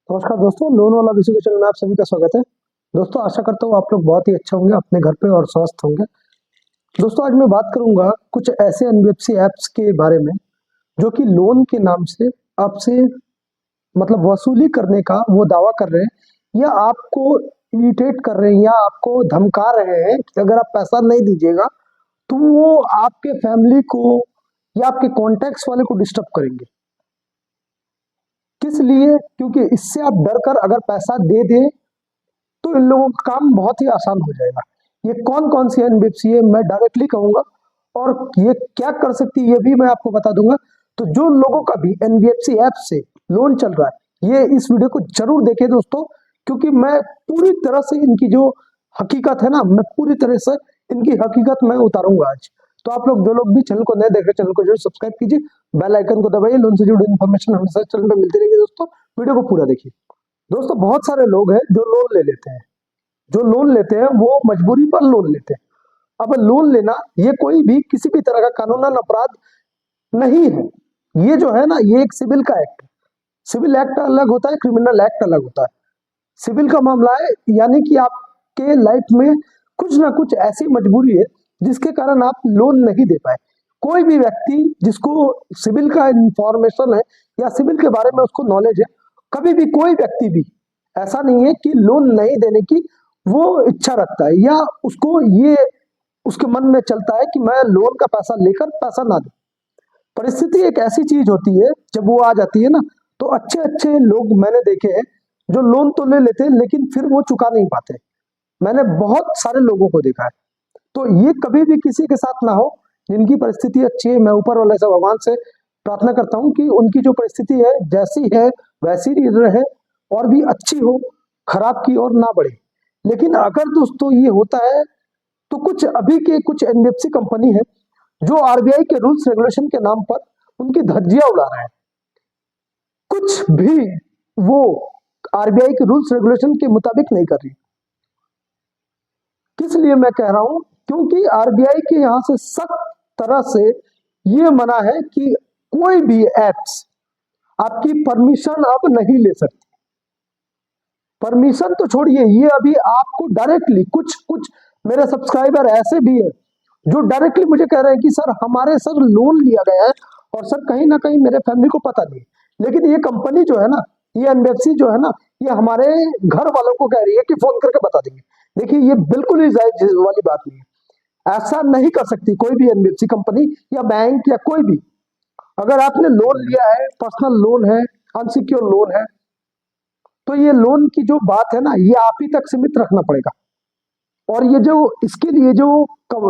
नमस्कार दोस्तों, लोन वाला विषय के चैनल में आप सभी का स्वागत है। दोस्तों, आशा करता हूँ आप लोग बहुत ही अच्छे होंगे अपने घर पे और स्वस्थ होंगे। दोस्तों, आज मैं बात करूंगा कुछ ऐसे एनबीएफसी ऐप्स के बारे में जो कि लोन के नाम से आपसे मतलब वसूली करने का वो दावा कर रहे हैं या आपको इरिटेट कर रहे हैं या आपको धमका रहे हैं कि अगर आप पैसा नहीं दीजिएगा तो वो आपके फैमिली को या आपके कॉन्टैक्ट्स वाले को डिस्टर्ब करेंगे। किस लिए? क्योंकि इससे आप डर कर अगर पैसा दे दें तो इन लोगों का काम बहुत ही आसान हो जाएगा। ये कौन कौन सी एनबीएफसी है मैं डायरेक्टली कहूंगा, और ये क्या कर सकती है ये भी मैं आपको बता दूंगा। तो जो लोगों का भी एनबीएफसी ऐप से लोन चल रहा है ये इस वीडियो को जरूर देखें दोस्तों, क्योंकि मैं पूरी तरह से इनकी जो हकीकत है ना, मैं पूरी तरह से इनकी हकीकत मैं उतारूंगा आज। तो आप लोग जो लोग भी चैनल को नए देख रहे हैं चैनल को जरूर सब्सक्राइब कीजिए, बेल आइकन को दबाइए। लोन से जुड़ी इन्फॉर्मेशन हमेशा चैनल पर मिलती रहेगी दोस्तों। वीडियो को पूरा देखिए। दोस्तों, बहुत सारे लोग हैं जो लोन ले लेते हैं, जो लोन लेते हैं वो मजबूरी पर लोन लेते हैं। अब लोन लेना ये कोई भी किसी भी तरह का कानूनन अपराध नहीं है। ये जो है ना, ये एक सिविल का एक्ट है। सिविल एक्ट अलग होता है, क्रिमिनल एक्ट अलग होता है। सिविल का मामला है, यानी कि आपके लाइफ में कुछ ना कुछ ऐसी मजबूरी है जिसके कारण आप लोन नहीं दे पाए। कोई भी व्यक्ति जिसको सिविल का इंफॉर्मेशन है या सिविल के बारे में उसको नॉलेज है, कभी भी कोई व्यक्ति भी ऐसा नहीं है कि लोन नहीं देने की वो इच्छा रखता है या उसको ये उसके मन में चलता है कि मैं लोन का पैसा लेकर पैसा ना दूं। परिस्थिति एक ऐसी चीज होती है, जब वो आ जाती है ना, तो अच्छे अच्छे लोग मैंने देखे हैं जो लोन तो ले लेते हैं लेकिन फिर वो चुका नहीं पाते। मैंने बहुत सारे लोगों को देखा है। तो ये कभी भी किसी के साथ ना हो जिनकी परिस्थिति अच्छी है। मैं ऊपर वाले से भगवान से प्रार्थना करता हूँ कि उनकी जो परिस्थिति है जैसी है वैसी ही रहे और भी अच्छी हो, खराब की ओर ना बढ़े। लेकिन अगर दोस्तों ये होता है तो कुछ अभी के कुछ एनबीएफसी कंपनी है जो आरबीआई के रूल्स रेगुलेशन के नाम पर उनकी धज्जियां उड़ा रहा है। कुछ भी वो आरबीआई के रूल्स रेगुलेशन के मुताबिक नहीं कर रही। किस लिए मैं कह रहा हूं? क्योंकि आरबीआई के यहां से सख्त तरह से ये मना है कि कोई भी एप्स आपकी परमिशन अब नहीं ले सकती। परमिशन तो छोड़िए, ये अभी आपको डायरेक्टली कुछ कुछ मेरे सब्सक्राइबर ऐसे भी है जो डायरेक्टली मुझे कह रहे हैं कि सर हमारे सर लोन लिया गया है और सर कहीं ना कहीं मेरे फैमिली को पता नहीं, लेकिन ये कंपनी जो है ना, ये एनबीएफसी जो है ना, ये हमारे घर वालों को कह रही है कि फोन करके बता देंगे। देखिए, ये बिल्कुल ही जायज वाली बात नहीं है। ऐसा नहीं कर सकती कोई भी एनबीएफसी कंपनी या बैंक या कोई भी। अगर आपने लोन लिया है, पर्सनल लोन है, अनसिक्योर लोन है, तो ये लोन की जो बात है ना, ये आप ही तक सीमित रखना पड़ेगा। और ये जो इसके लिए जो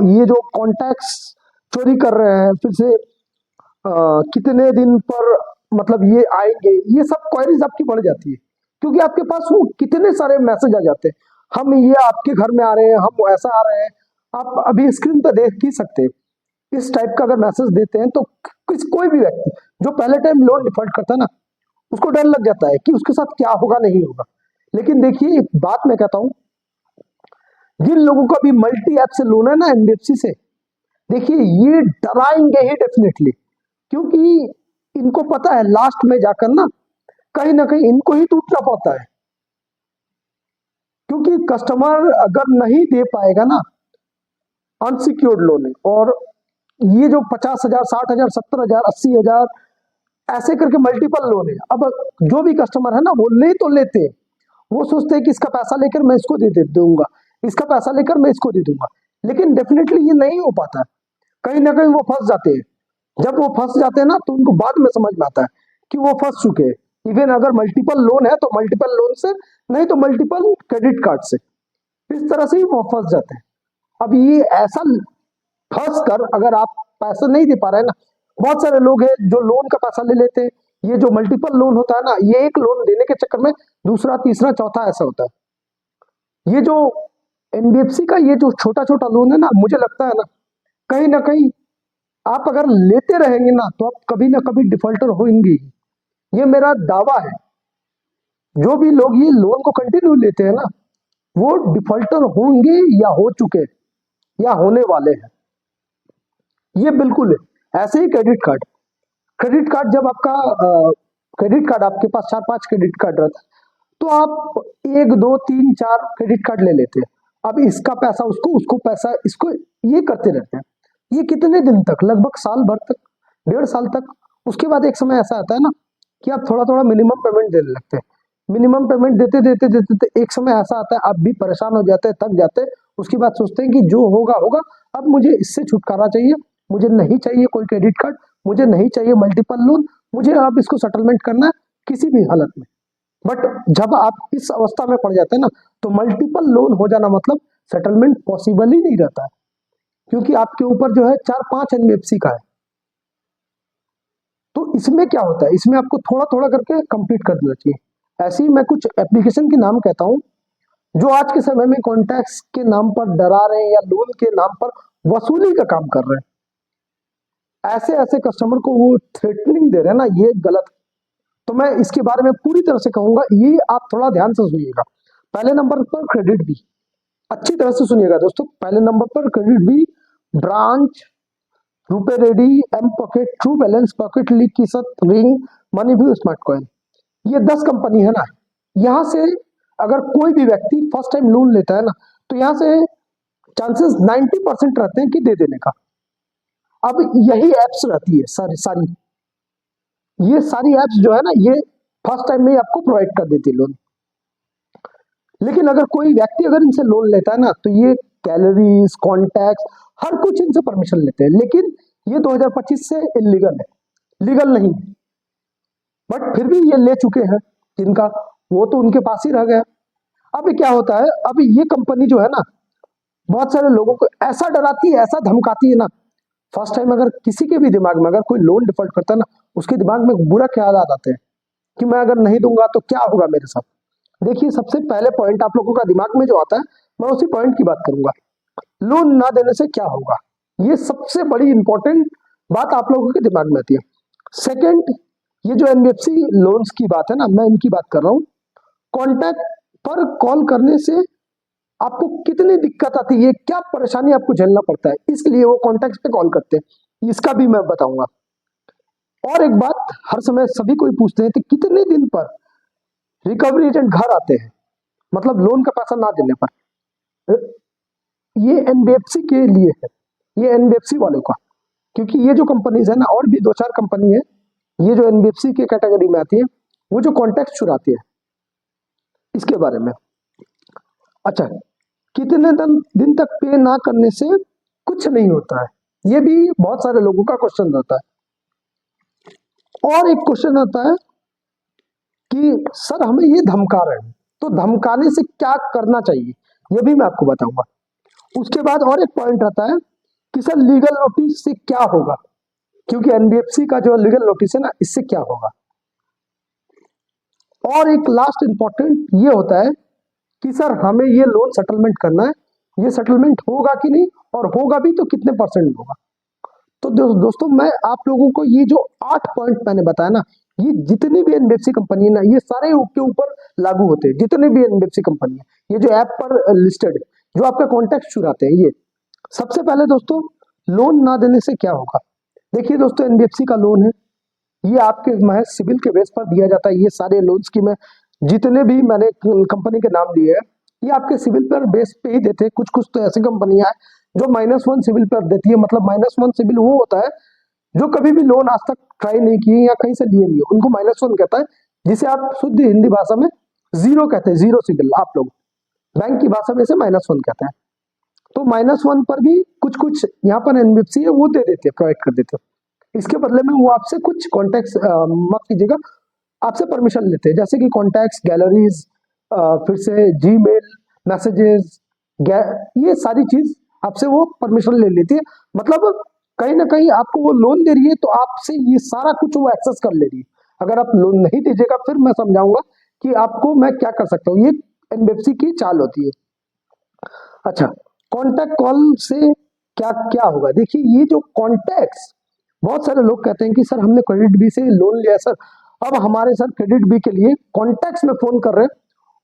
ये जो कॉन्टैक्ट्स चोरी कर रहे हैं, फिर से कितने दिन पर मतलब ये आएंगे, ये सब क्वेरीज आपकी बढ़ जाती है, क्योंकि आपके पास वो कितने सारे मैसेज आ जाते हैं। हम ये आपके घर में आ रहे हैं, हम ऐसा आ रहे हैं। आप अभी स्क्रीन पर देख ही सकते हैं। इस टाइप का अगर मैसेज देते हैं तो कोई भी व्यक्ति जो पहले टाइम लोन डिफॉल्ट करता है ना, उसको डर लग जाता है कि उसके साथ क्या होगा नहीं होगा। लेकिन देखिए, एक बात मैं कहता हूं, जिन लोगों का भी मल्टी ऐप से लोन है ना एनबीएफसी से, देखिए ये डराएंगे ही डेफिनेटली, क्योंकि इनको पता है लास्ट में जाकर ना कहीं इनको ही टूटना पड़ता है। क्योंकि कस्टमर अगर नहीं दे पाएगा ना, अनसिक्योर्ड लोन है, और ये जो 50,000, 60,000, 70,000, 80,000 ऐसे करके मल्टीपल लोन है। अब जो भी कस्टमर है ना, वो ले तो लेते हैं, वो सोचते हैं कि इसका पैसा लेकर मैं इसको दे दूंगा, इसका पैसा लेकर मैं इसको दे दूंगा, लेकिन डेफिनेटली ये नहीं हो पाता है। कहीं ना कहीं वो फंस जाते हैं। जब वो फंस जाते हैं ना, तो उनको बाद में समझ में आता है कि वो फंस चुके हैं। इवन अगर मल्टीपल लोन है तो मल्टीपल लोन से, नहीं तो मल्टीपल क्रेडिट कार्ड से, इस तरह से ही वो फंस जाते हैं। अब ये ऐसा फंस कर अगर आप पैसा नहीं दे पा रहे हैं ना, बहुत सारे लोग हैं जो लोन का पैसा ले लेते हैं। ये जो मल्टीपल लोन होता है ना, ये एक लोन देने के चक्कर में दूसरा तीसरा चौथा ऐसा होता है। ये जो एनबीएफसी का ये जो छोटा छोटा लोन है ना, मुझे लगता है ना कहीं आप अगर लेते रहेंगे ना तो आप कभी ना कभी डिफॉल्टर होंगे ही। ये मेरा दावा है। जो भी लोग ये लोन को कंटिन्यू लेते हैं ना, वो डिफॉल्टर होंगे या हो चुके या होने वाले हैं। ये बिल्कुल है। ऐसे ही क्रेडिट कार्ड, क्रेडिट कार्ड जब आपका क्रेडिट कार्ड आपके पास 4-5 क्रेडिट कार्ड रहता है, तो आप 1 2 3 4 क्रेडिट कार्ड ले लेते हैं। अब इसका पैसा उसको, उसको पैसा इसको, ये करते रहते हैं। ये कितने दिन तक, लगभग साल भर तक, 1.5 साल तक। उसके बाद एक समय ऐसा आता है ना कि आप थोड़ा थोड़ा मिनिमम पेमेंट देने लगते हैं। मिनिमम पेमेंट देते देते देते देते एक समय ऐसा आता है आप भी परेशान हो जाते हैं, थक जाते हैं। उसके बाद सोचते हैं कि जो होगा होगा, अब मुझे इससे छुटकारा चाहिए, मुझे नहीं चाहिए कोई क्रेडिट कार्ड, मुझे नहीं चाहिए मल्टीपल लोन, मुझे अब इसको सेटलमेंट करना है किसी भी हालत में। बट जब आप इस अवस्था में पड़ जाते हैं ना, तो मल्टीपल लोन हो जाना मतलब सेटलमेंट पॉसिबल ही नहीं रहता है, क्योंकि आपके ऊपर जो है 4 5 एनबीएफसी का है। तो इसमें क्या होता है, इसमें आपको थोड़ा थोड़ा करके कंप्लीट कर देना चाहिए। ऐसे ही मैं कुछ एप्लीकेशन के नाम कहता हूं जो आज के समय में कॉन्टैक्ट्स के नाम पर डरा रहे हैं या लोन के नाम पर वसूली का काम कर रहे हैं। ऐसे ऐसे कस्टमर को वो थ्रेटनिंग दे रहे हैं ना, ये गलत। तो मैं इसके बारे में पूरी तरह से कहूंगा, ये आप थोड़ा ध्यान से सुनिएगा। पहले नंबर पर क्रेडिट बी, अच्छी तरह से सुनिएगा दोस्तों। पहले नंबर पर KreditBee, Branch, RupeeRedee, mPokket, True Balance, Pocketly की सत, Ring, Money View, Smart Coin. ये 10 कंपनी है ना। यहाँ से अगर कोई भी व्यक्ति फर्स्ट टाइम लोन लेता है ना, तो यहाँ से चांसेस 90% रहते हैं कि दे देने का। अब यही एप्स रहती है सारी सारी, ये सारी एप्स जो है ना, ये फर्स्ट टाइम में ही आपको प्रोवाइड कर देती है लोन। लेकिन अगर कोई व्यक्ति अगर इनसे लोन लेता है ना, तो ये कैलोरीज, कॉन्टैक्ट्स, हर कुछ इनसे परमिशन लेते हैं। लेकिन ये 2025 से इलीगल है, लीगल नहीं। बट फिर भी ये ले चुके हैं जिनका, वो तो उनके पास ही रह गया। अब क्या होता है, अब ये कंपनी जो है ना, बहुत सारे लोगों को ऐसा डराती है, ऐसा धमकाती है ना। फर्स्ट टाइम अगर किसी के भी दिमाग में अगर कोई लोन डिफॉल्ट करता है ना, उसके दिमाग में बुरा ख्याल आते हैं कि मैं अगर नहीं दूंगा तो क्या होगा मेरे साथ। देखिए, सबसे पहले पॉइंट आप लोगों का दिमाग में जो आता है, मैं उसी पॉइंट की बात करूंगा। लोन ना देने से क्या होगा, ये सबसे बड़ी इंपॉर्टेंट बात आप लोगों के दिमाग में आती है। सेकंड, ये जो एनबीएफसी लोन्स की बात है ना, मैं इनकी बात कर रहा हूँ। कॉन्टैक्ट पर कॉल करने से आपको कितनी दिक्कत आती है, क्या परेशानी आपको झेलना पड़ता है, इसलिए वो कॉन्टैक्ट पे कॉल करते हैं, इसका भी मैं बताऊंगा। और एक बात हर समय सभी कोई पूछते हैं कि कितने दिन पर रिकवरी एजेंट घर आते हैं, मतलब लोन का पैसा ना देने पर। ये एनबीएफसी के लिए है, ये एनबीएफसी वालों का, क्योंकि ये जो कंपनीज है ना, और भी 2 4 कंपनी है, ये जो एनबीएफसी के कैटेगरी में आती है, वो जो कॉन्टैक्ट चुराती है, इसके बारे में। अच्छा, कितने दिन तक पे ना करने से कुछ नहीं होता है, ये भी बहुत सारे लोगों का क्वेश्चन रहता है। और एक क्वेश्चन आता है कि सर हमें ये धमका रहे हैं, तो धमकाने से क्या करना चाहिए, ये भी मैं आपको बताऊंगा। उसके बाद और एक पॉइंट आता है कि सर लीगल नोटिस से क्या होगा, क्योंकि एनबीएफसी का जो लीगल नोटिस है ना, इससे क्या होगा। और एक लास्ट इंपॉर्टेंट ये होता है कि सर हमें ये लोन सेटलमेंट करना है, ये सेटलमेंट होगा कि नहीं, और होगा भी तो कितने परसेंट होगा। तो दोस्तों, मैं आप लोगों को ये जो 8 पॉइंट मैंने बताया ना, ये जितनी भी एनबीएफसी कंपनी है ना, ये सारे के ऊपर लागू होते हैं। जितने भी एनबीएफसी कंपनी है, ये जो ऐप पर लिस्टेड है, जो आपका कॉन्टैक्ट चुराते हैं, ये सबसे पहले दोस्तों, लोन ना देने से क्या होगा। देखिए दोस्तों, एनबीएफसी का लोन है, ये आपके महज सिविल के बेस पर दिया जाता है। ये सारे लोन्स की मैं जितने भी मैंने कंपनी के नाम लिए हैं, ये आपके सिविल पर बेस पे ही देते हैं। कुछ कुछ तो ऐसी कंपनियां हैं जो -1 सिविल पर देती है। मतलब -1 सिविल वो होता है जो कभी भी लोन आज तक ट्राई नहीं किए या कहीं से लिए नहीं, उनको -1 कहता है, जिसे आप शुद्ध हिंदी भाषा में जीरो कहते हैं, जीरो सिविल। आप लोग बैंक की भाषा में से -1 कहते हैं। तो -1 पर भी कुछ कुछ यहाँ पर एनबीएफसी है, वो दे देते हैं, प्रोवाइड कर देते हैं। इसके बदले में वो आपसे कुछ कॉन्टैक्ट्स, माफ कीजिएगा, आपसे परमिशन लेते हैं, जैसे कि कॉन्टैक्ट्स, गैलरीज, फिर से जीमेल, मैसेजेस, ये सारी चीज आपसे वो परमिशन ले लेती है। मतलब कहीं ना कहीं आपको वो लोन दे रही है, तो आपसे ये सारा कुछ वो एक्सेस कर ले रही है। अगर आप लोन नहीं दीजिएगा, फिर मैं समझाऊंगा कि आपको मैं क्या कर सकता हूँ। ये एनबीएफसी की चाल होती है। अच्छा, कॉन्टैक्ट कॉल से क्या क्या होगा, देखिए ये जो कॉन्टैक्ट्स, बहुत सारे लोग कहते हैं कि सर हमने क्रेडिट बी से लोन लिया सर, अब हमारे सर क्रेडिट बी के लिए कॉन्टैक्ट्स में फोन कर रहे हैं,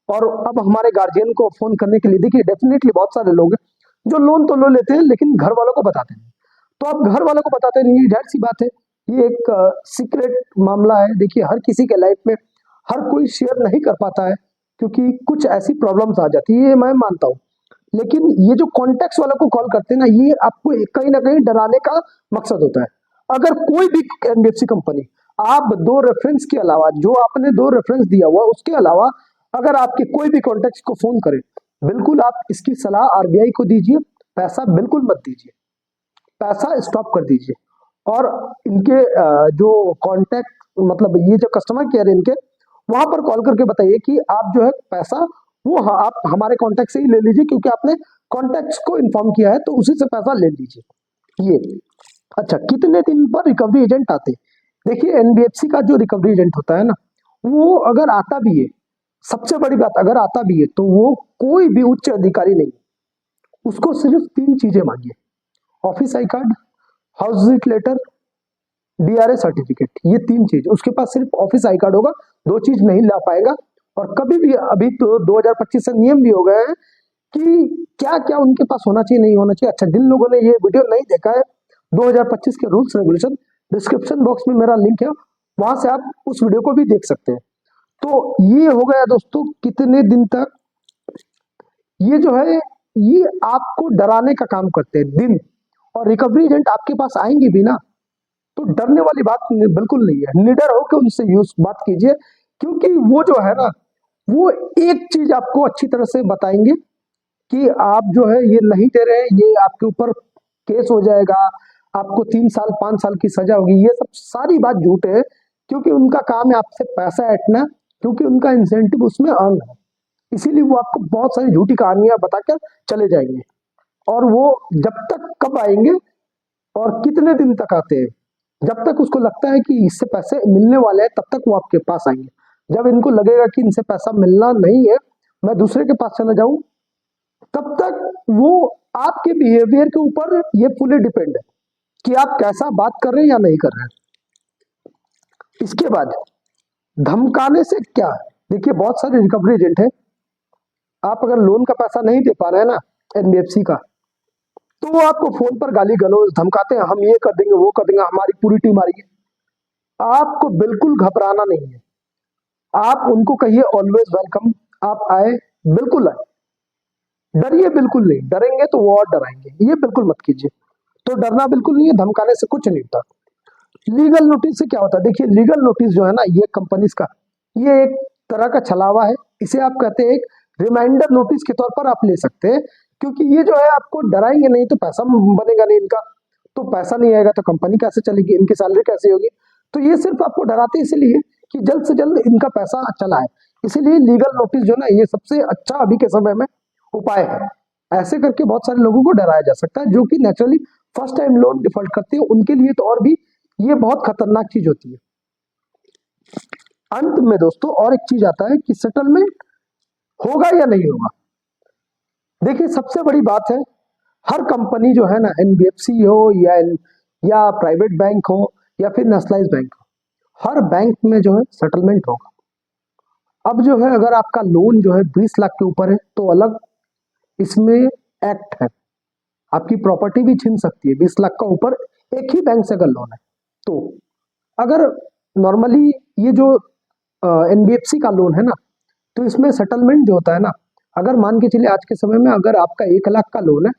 और अब हमारे गार्जियन को फोन करने के लिए। देखिए, डेफिनेटली बहुत सारे लोग हैं जो लोन तो लो लेते हैं, लेकिन घर वालों को बताते नहीं। तो आप घर वालों को बताते नहीं, ढेर सी बात है, ये एक सीक्रेट मामला है। देखिए, हर किसी के लाइफ में हर कोई शेयर नहीं कर पाता है। क्योंकि कुछ ऐसी प्रॉब्लम्स आ जाती है, ये मैं मानता हूँ। लेकिन ये जो कॉन्टेक्ट वाला को कॉल करते हैं ना, ये आपको कहीं ना कहीं डराने का मकसद होता है। अगर कोई भी एनबीएफसी कंपनी आप 2 रेफरेंस के अलावा, जो आपने 2 रेफरेंस दिया हुआ उसके अलावा अगर आपके कोई भी कॉन्टेक्ट को फोन करे, बिल्कुल आप इसकी सलाह आरबीआई को दीजिए, पैसा बिल्कुल मत दीजिए, पैसा स्टॉप कर दीजिए। और इनके जो कांटेक्ट, मतलब ये जो कस्टमर केयर है इनके, वहां पर कॉल करके बताइए कि आप जो है पैसा वो आप हमारे कांटेक्ट से ही ले लीजिए, क्योंकि आपने कांटेक्ट्स को इन्फॉर्म किया है तो उसी से पैसा ले लीजिए। ये अच्छा, कितने दिन पर रिकवरी एजेंट आते? देखिए, एनबीएफसी का जो रिकवरी एजेंट होता है ना, वो अगर आता भी है, सबसे बड़ी बात, अगर आता भी है तो वो कोई भी उच्च अधिकारी नहीं, उसको सिर्फ 3 चीजें मांगिए: office I card, house visit letter, DRA certificate. ये 3 चीज, उसके पास सिर्फ ऑफिस आई कार्ड होगा, 2 चीज नहीं ला पाएगा। और कभी भी, अभी तो 2025 से नियम भी हो गए हैं कि क्या क्या उनके पास होना चाहिए, नहीं होना चाहिए। अच्छा, जिन लोगों ने ये वीडियो नहीं देखा है, 2025 के रूल्स रेगुलेशन डिस्क्रिप्शन बॉक्स में मेरा लिंक है, वहां से आप उस वीडियो को भी देख सकते हैं। तो ये हो गया दोस्तों, कितने दिन तक ये जो है ये आपको डराने का काम करते हैं दिन। और रिकवरी एजेंट आपके पास आएंगे भी ना, तो डरने वाली बात बिल्कुल नहीं है, निडर होकर उनसे यूज बात कीजिए, क्योंकि वो जो है ना, वो एक चीज आपको अच्छी तरह से बताएंगे कि आप जो है ये नहीं दे रहे हैं, ये आपके ऊपर केस हो जाएगा, आपको 3 साल 5 साल की सजा होगी। ये सब सारी बात झूठ है, क्योंकि उनका काम है आपसे पैसा ऐंठना, क्योंकि उनका इंसेंटिव उसमें अर्न है। इसीलिए वो आपको बहुत सारी झूठी कहानियां बताकर चले जाएंगे। और वो जब तक कब आएंगे और कितने दिन तक आते हैं, जब तक उसको लगता है कि इससे पैसे मिलने वाले हैं, तब तक वो आपके पास आएंगे। जब इनको लगेगा कि इनसे पैसा मिलना नहीं है, मैं दूसरे के पास चला जाऊं, तब तक वो आपके बिहेवियर के ऊपर ये फुली डिपेंड है कि आप कैसा बात कर रहे हैं या नहीं कर रहे हैं। इसके बाद धमकाने से क्या है? देखिए, बहुत सारे रिकवरी एजेंट है, आप अगर लोन का पैसा नहीं दे पा रहे हैं ना एनबीएफसी का, तो वो आपको फोन पर गाली गलौज धमकाते हैं, हम ये कर देंगे, वो कर देंगे, हमारी पूरी टीम आ रही है। आपको बिल्कुल घबराना नहीं है, आप उनको कहिए ऑलवेज वेलकम, आप आए, बिल्कुल आए, डरिए बिल्कुल नहीं, डरेंगे तो वो और डराएंगे, ये बिल्कुल मत कीजिए। तो डरना बिल्कुल नहीं है, धमकाने से कुछ नहीं होता। लीगल नोटिस से क्या होता है? देखिए, लीगल नोटिस जो है ना, ये कंपनीज का, ये एक तरह का छलावा है। इसे आप कहते हैं एक रिमाइंडर नोटिस के तौर पर आप ले सकते हैं, क्योंकि ये जो है आपको डराएंगे नहीं तो पैसा बनेगा नहीं इनका, तो पैसा नहीं आएगा तो कंपनी कैसे चलेगी, इनकी सैलरी कैसे होगी। तो ये सिर्फ आपको डराते इसलिए कि जल्द से जल्द इनका पैसा चला है। इसीलिए लीगल नोटिस जो ना, ये सबसे अच्छा अभी के समय में उपाय है। ऐसे करके बहुत सारे लोगों को डराया जा सकता है, जो कि naturally first time loan default करते हैं, उनके लिए तो और भी ये बहुत खतरनाक चीज होती है। अंत में दोस्तों और एक चीज आता है कि सेटलमेंट होगा या नहीं होगा। देखिए, सबसे बड़ी बात है, हर कंपनी जो है ना, एनबीएफसी हो या प्राइवेट बैंक हो या फिर नेशनलाइज बैंक हो, हर बैंक में जो है सेटलमेंट होगा। अब जो है, अगर आपका लोन जो है 20 लाख के ऊपर है तो अलग इसमें एक्ट है, आपकी प्रॉपर्टी भी छीन सकती है। 20 लाख का ऊपर एक ही बैंक से अगर लोन है तो, अगर नॉर्मली ये जो एनबीएफसी का लोन है ना, तो इसमें सेटलमेंट जो होता है ना, अगर मान के चलिए आज के समय में अगर आपका 1 लाख का लोन है,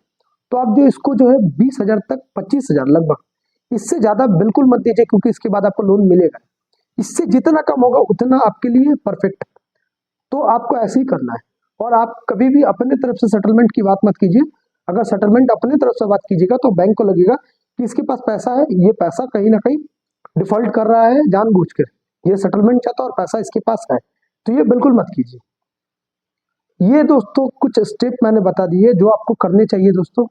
तो आप जो इसको जो है 20,000 तक, 25,000 लगभग, इससे ज्यादा बिल्कुल मत दीजिए, क्योंकि इसके बाद आपको लोन मिलेगा। इससे जितना कम होगा उतना आपके लिए परफेक्ट है। तो आपको ऐसे ही करना है। और आप कभी भी अपने तरफ से सेटलमेंट की बात मत कीजिए। अगर सेटलमेंट अपने तरफ से बात कीजिएगा तो बैंक को लगेगा कि इसके पास पैसा है, ये पैसा कहीं ना कहीं डिफॉल्ट कर रहा है जानबूझकर, ये सेटलमेंट चाहता और पैसा इसके पास है, तो ये बिल्कुल मत कीजिए। ये दोस्तों कुछ स्टेप मैंने बता दिए जो आपको करने चाहिए दोस्तों।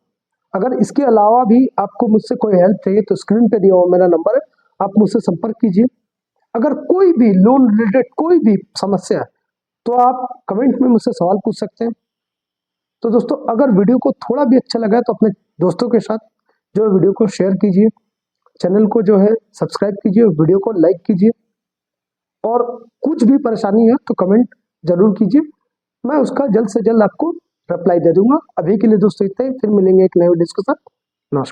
अगर इसके अलावा भी आपको मुझसे कोई हेल्प चाहिए तो स्क्रीन पे दिया हुआ मेरा नंबर है, आप मुझसे संपर्क कीजिए। अगर कोई भी लोन रिलेटेड कोई भी समस्या है तो आप कमेंट में मुझसे सवाल पूछ सकते हैं। तो दोस्तों, अगर वीडियो को थोड़ा भी अच्छा लगा तो अपने दोस्तों के साथ जो है वीडियो को शेयर कीजिए, चैनल को जो है सब्सक्राइब कीजिए, वीडियो को लाइक कीजिए, और कुछ भी परेशानी है तो कमेंट जरूर कीजिए, मैं उसका जल्द से जल्द आपको रिप्लाई दे दूंगा। अभी के लिए दोस्तों इतना ही, फिर मिलेंगे एक नए वीडियो के साथ। नमस्कार।